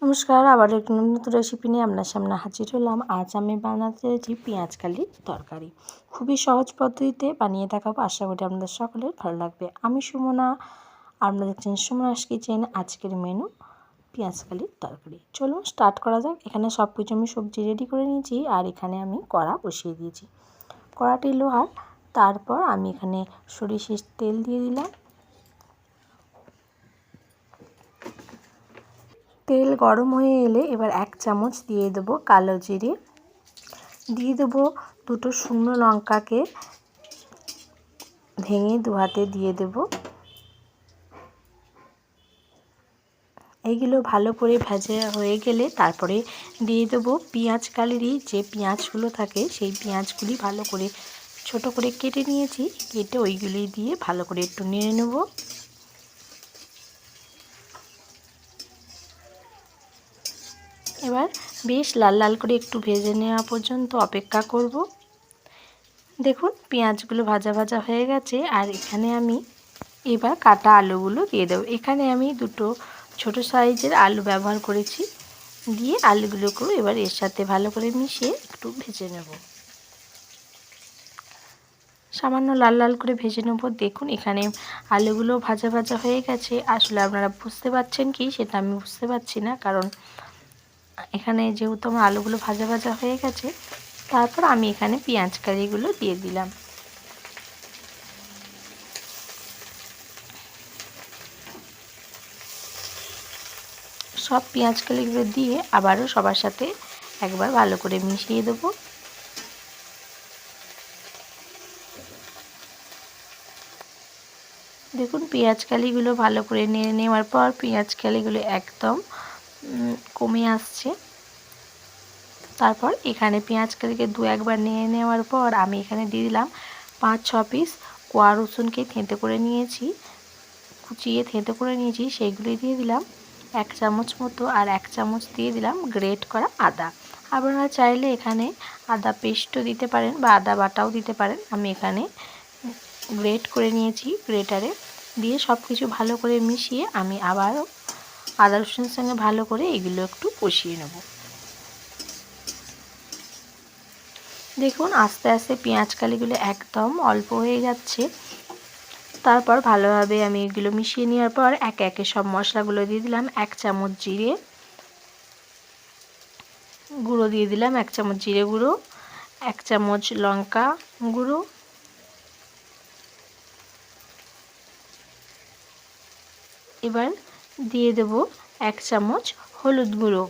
নমস্কার, আবার একটি নতুন রেসিপি নিয়ে আপনার সামনে হাজির হলাম। আজ আমি বানাতে চলেছি পেঁয়াজ কালির তরকারি। খুবই সহজ পদ্ধতিতে বানিয়ে দেখাবো, আশা করি আপনাদের সকলের ভালো লাগবে। আমি সুমনা, আপনারা দেখছেন সুমনাস কিচেন। আজকের মেনু পেঁয়াজ কালির তরকারি। চলুন স্টার্ট করা যাক। এখানে সব কিছু আমি সবজি রেডি করে নিয়েছি, আর এখানে আমি কড়া বসিয়ে দিয়েছি। কড়াটি লোহার। তারপর আমি এখানে সরিষার তেল দিয়ে দিলাম। তেল গরম হয়ে এলে এবার 1 চামচ দিয়ে দেবো কালো জিরে, দিয়ে দেবো 2টো শুকনো লঙ্কাকে ভেঙে 2 হাতে দিয়ে দেবো। এইগুলো ভালো করে ভাজা হয়ে গেলে তারপরে দিয়ে দেবো পেঁয়াজ কালিরই যে পেঁয়াজগুলো থাকে, সেই পেঁয়াজগুলি ভালো করে ছোট করে কেটে নিয়েছি। কেটে ওইগুলি দিয়ে ভালো করে একটু নেড়ে নেব। এবার বেশ লাল লাল করে একটু ভেজে নেওয়া পর্যন্ত অপেক্ষা করব। দেখুন পেঁয়াজগুলো ভাজা ভাজা হয়ে গেছে, আর এখানে আমি এবার কাটা আলুগুলো দিয়ে দেবো। এখানে আমি 2টো ছোটো সাইজের আলু ব্যবহার করেছি। দিয়ে আলুগুলোকেও এবার এর সাথে ভালো করে মিশিয়ে একটু ভেজে নেব। সামান্য লাল লাল করে ভেজে নেব। দেখুন এখানে আলুগুলো ভাজা ভাজা হয়ে গেছে। আসলে আপনারা বুঝতে পারছেন কি সেটা আমি বুঝতে পারছি না, কারণ এখানে যেহেতু আমার আলুগুলো ভাজা ভাজা হয়ে গেছে। তারপর আমি এখানে পেঁয়াজ কালিগুলো দিয়ে দিলাম। সব পেঁয়াজ কালিগুলো দিয়ে আবারও সবার সাথে একবার ভালো করে মিশিয়ে দেবো। দেখুন পেঁয়াজ কালিগুলো ভালো করে নেড়ে নেওয়ার পর পেঁয়াজ কালিগুলো একদম কমে আসছে। তারপর এখানে পেঁয়াজ কালিকে 2-1 বার নেড়ে নেওয়ার পর আমি এখানে দিয়ে দিলাম 5-6 পিস কোয়া রসুনকে থেঁতো করে নিয়েছি, কুচিয়ে থেঁতো করে নিয়েছি, সেইগুলি দিয়ে দিলাম 1 চামচ মতো। আর 1 চামচ দিয়ে দিলাম গ্রেট করা আদা। আপনারা চাইলে এখানে আদা পেস্টও দিতে পারেন বা আদা বাটাও দিতে পারেন। আমি এখানে গ্রেট করে নিয়েছি গ্রেটারে। দিয়ে সব কিছু ভালো করে মিশিয়ে আমি আবারও আদা রসুনের সঙ্গে ভালো করে এগুলো একটু কষিয়ে নেব। দেখুন আস্তে আস্তে পেঁয়াজ কালিগুলো একদম অল্প হয়ে যাচ্ছে। তারপর ভালোভাবে আমি এগুলো মিশিয়ে নেওয়ার পর একে একে সব মশলাগুলো দিয়ে দিলাম। 1 চামচ জিরে গুঁড়ো দিয়ে দিলাম, 1 চামচ জিরে গুঁড়ো, 1 চামচ লঙ্কা গুঁড়ো, এবার দিয়ে দেব 1 চামচ হলুদ গুঁড়ো।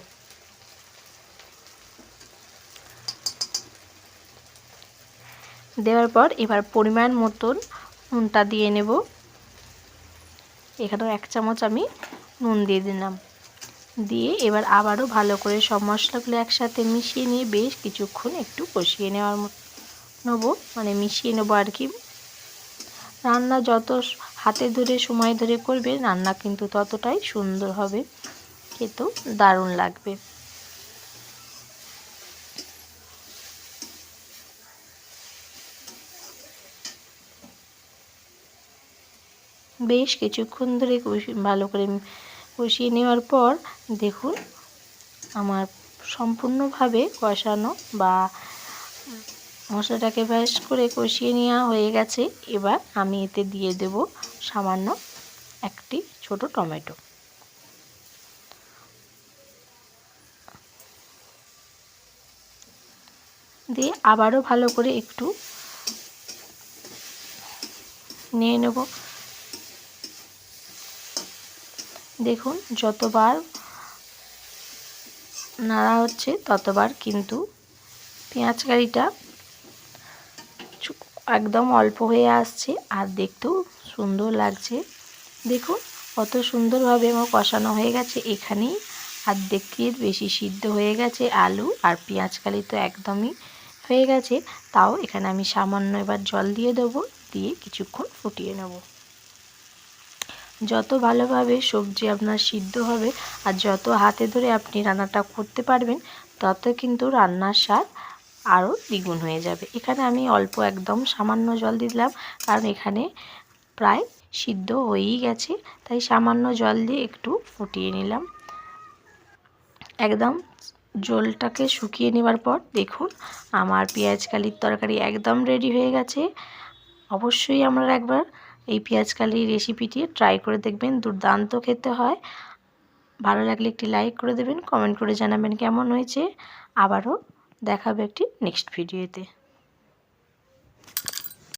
দেওয়ার পর এবার পরিমাণ মতন নুনটা দিয়ে নেব। এখানেও 1 চামচ আমি নুন দিয়ে দিলাম। দিয়ে এবার আবারও ভালো করে সব মশলাগুলো একসাথে মিশিয়ে নিয়ে বেশ কিছুক্ষণ একটু কষিয়ে নেওয়ার মিশিয়ে নেবো আর কি। রান্না যত হাতে ধরে সময় ধরে করবে, রান্না কিন্তু ততটাই সুন্দর হবে, খেতেও দারুণ লাগবে। বেশ কিছুক্ষণ ধরে ভালো করে কষিয়ে নেওয়ার পর দেখুন আমার সম্পূর্ণভাবে কষানো বা মশলাটাকে বেশ করে কষিয়ে নেওয়া হয়ে গেছে। এবার আমি এতে দিয়ে দেব সামান্য একটি ছোট টমেটো। দিয়ে আবারও ভালো করে একটু নিয়ে নেব। দেখুন যতবার নাড়া হচ্ছে ততবার কিন্তু পেঁয়াজ কালিটা একদম অল্প হয়ে আসছে, আর দেখতেও সুন্দর লাগছে। দেখুন কত সুন্দরভাবে আমার কষানো হয়ে গেছে। এখানেই অর্ধেকের বেশি সিদ্ধ হয়ে গেছে আলু, আর পেঁয়াজ কালি তো একদমই হয়ে গেছে। তাও এখানে আমি সামান্য এবার জল দিয়ে দেবো, দিয়ে কিছুক্ষণ ফুটিয়ে নেব। যত ভালোভাবে সবজি আপনার সিদ্ধ হবে আর যত হাতে ধরে আপনি রান্নাটা করতে পারবেন, তত কিন্তু রান্নার স্বাদ আরও দ্বিগুণ হয়ে যাবে। এখানে আমি অল্প একদম সামান্য জল দিয়ে দিলাম, কারণ এখানে প্রায় সিদ্ধ হয়েই গেছে, তাই সামান্য জল দিয়ে একটু ফুটিয়ে নিলাম। একদম জলটাকে শুকিয়ে নেওয়ার পর দেখুন আমার পেঁয়াজ কালির তরকারি একদম রেডি হয়ে গেছে। অবশ্যই আপনারা একবার এই পেঁয়াজ কালি রেসিপিটি ট্রাই করে দেখবেন, দুর্দান্ত খেতে হয়। ভালো লাগলে একটি লাইক করে দেবেন, কমেন্ট করে জানাবেন কেমন হয়েছে। আবারও দেখা হবে একটি নেক্সট ভিডিওতে।